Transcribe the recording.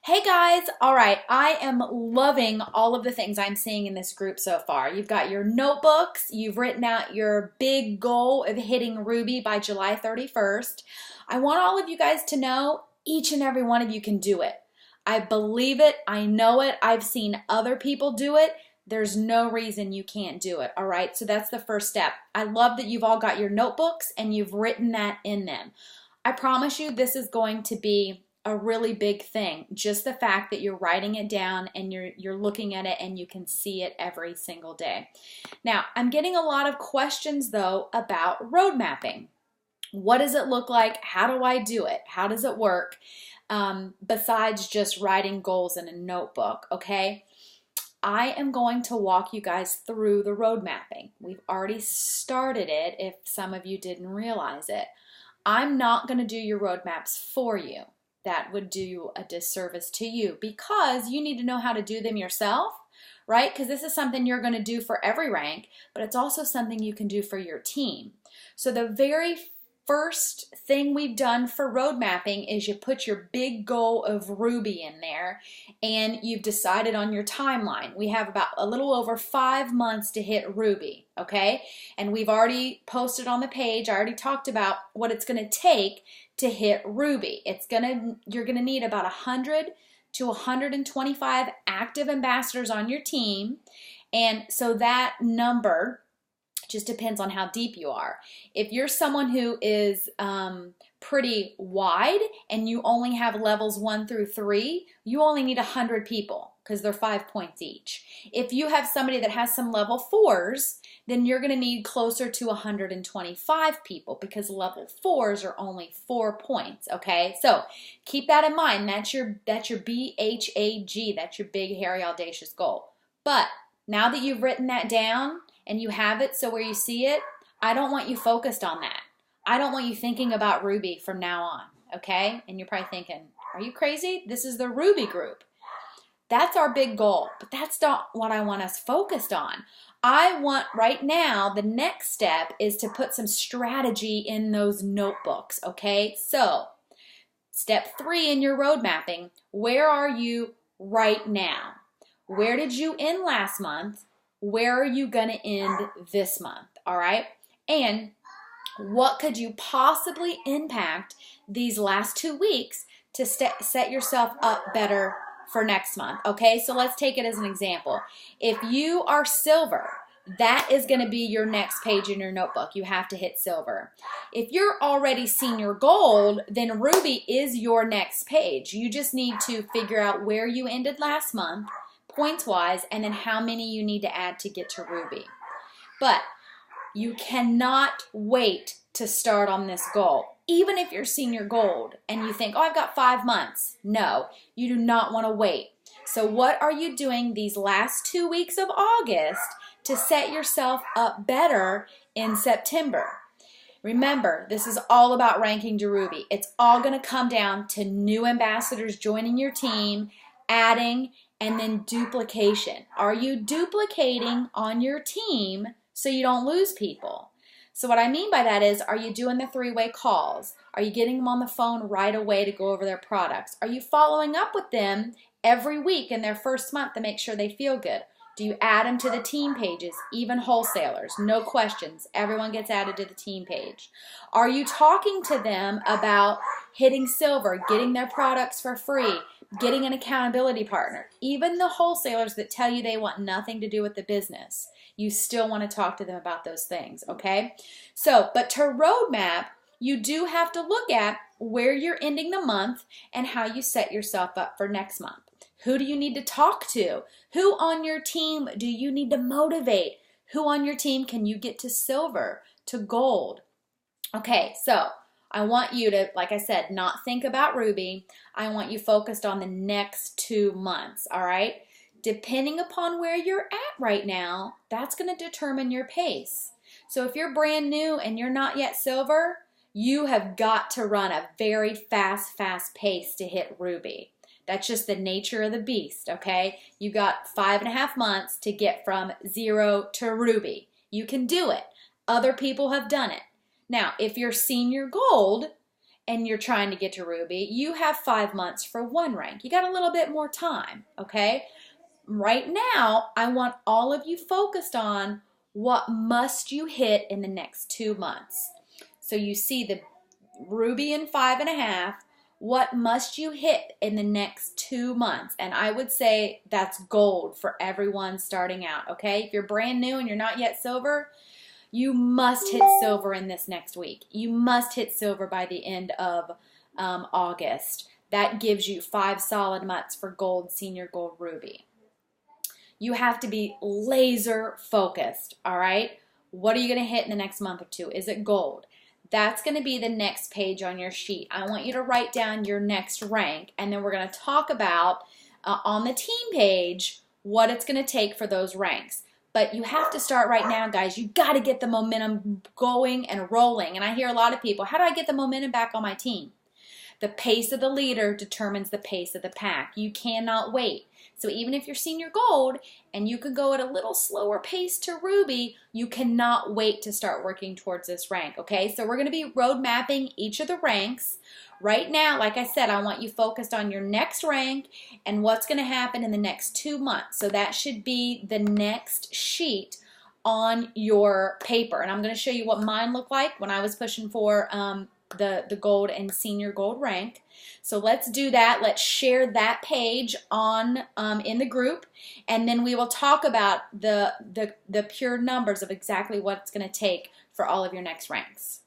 Hey guys, all right, I am loving all of the things I'm seeing in this group so far. You've got your notebooks, you've written out your big goal of hitting Ruby by July 31st. I want all of you guys to know each and every one of you can do it. I believe it, I know it, I've seen other people do it. There's no reason you can't do it, all right? So that's the first step. I love that you've all got your notebooks and you've written that in them. I promise you this is going to be a really big thing. Just the fact that you're writing it down and you're looking at it and you can see it every single day. Now, I'm getting a lot of questions though about road mapping. What does it look like? How do I do it? How does it work? Besides just writing goals in a notebook, okay? I am going to walk you guys through the road mapping. We've already started it if some of you didn't realize it. I'm not going to do your roadmaps for you. That would do a disservice to you because you need to know how to do them yourself, right? Because this is something you're going to do for every rank, but it's also something you can do for your team. So the very first thing we've done for road mapping is you put your big goal of Ruby in there and you've decided on your timeline. We have about a little over 5 months to hit Ruby, okay? And we've already posted on the page, I already talked about what it's going to take to hit Ruby. You're gonna need about 100 to 125 active ambassadors on your team, and so that number just depends on how deep you are. If you're someone who is pretty wide and you only have levels 1 through 3, you only need 100 people because they're 5 points each. If you have somebody that has some level 4s, then you're going to need closer to 125 people because level 4s are only 4 points, okay? So keep that in mind. That's your BHAG. That's your big, hairy, audacious goal. But now that you've written that down and you have it so where you see it, I don't want you focused on that. I don't want you thinking about Ruby from now on, okay? And you're probably thinking, are you crazy? This is the Ruby group. That's our big goal, but that's not what I want us focused on. I want right now, the next step is to put some strategy in those notebooks, okay? So, step 3 in your road mapping, where are you right now? Where did you end last month? Where are you going to end this month, all right? And what could you possibly impact these last 2 weeks to set yourself up better for next month, okay? So let's take it as an example. If you are silver, that is going to be your next page in your notebook. You have to hit silver. If you're already senior gold, then Ruby is your next page. You just need to figure out where you ended last month, points-wise, and then how many you need to add to get to Ruby. But you cannot wait to start on this goal. Even if you're senior gold and you think, oh, I've got 5 months. No, you do not want to wait. So what are you doing these last 2 weeks of August to set yourself up better in September? Remember, this is all about ranking to Ruby. It's all going to come down to new ambassadors joining your team, adding, and then duplication. Are you duplicating on your team so you don't lose people? So what I mean by that is, are you doing the 3-way calls? Are you getting them on the phone right away to go over their products? Are you following up with them every week in their first month to make sure they feel good? Do you add them to the team pages, even wholesalers? No questions. Everyone gets added to the team page. Are you talking to them about hitting silver, getting their products for free, getting an accountability partner? Even the wholesalers that tell you they want nothing to do with the business, you still want to talk to them about those things, okay? So, but to roadmap, you do have to look at where you're ending the month and how you set yourself up for next month. Who do you need to talk to? Who on your team do you need to motivate? Who on your team can you get to silver, to gold? Okay, so I want you to, like I said, not think about Ruby. I want you focused on the next 2 months, all right? Depending upon where you're at right now, that's going to determine your pace. So if you're brand new and you're not yet silver, you have got to run a very fast pace to hit Ruby. That's just the nature of the beast, okay? You got 5.5 months to get from 0 to Ruby. You can do it. Other people have done it. Now, if you're senior gold and you're trying to get to Ruby, you have 5 months for one rank. You got a little bit more time, okay? Right now, I want all of you focused on what must you hit in the next 2 months. So you see the Ruby in 5.5, what must you hit in the next 2 months? And I would say that's gold for everyone starting out, okay? If you're brand new and you're not yet silver, you must hit silver in this next week. You must hit silver by the end of August. That gives you 5 solid months for gold, senior gold, ruby. You have to be laser focused, all right? What are you going to hit in the next month or two? Is it gold? That's going to be the next page on your sheet. I want you to write down your next rank, and then we're going to talk about on the team page what it's going to take for those ranks. But you have to start right now, guys. You got to get the momentum going and rolling. And I hear a lot of people, how do I get the momentum back on my team? The pace of the leader determines the pace of the pack. You cannot wait. So even if you're senior gold and you can go at a little slower pace to ruby, you cannot wait to start working towards this rank, okay? So we're going to be road mapping each of the ranks. Right now, like I said, I want you focused on your next rank and what's going to happen in the next 2 months. So that should be the next sheet on your paper. And I'm going to show you what mine looked like when I was pushing for the gold and senior gold rank. So let's do that. Let's share that page on in the group, and then we will talk about the pure numbers of exactly what it's going to take for all of your next ranks.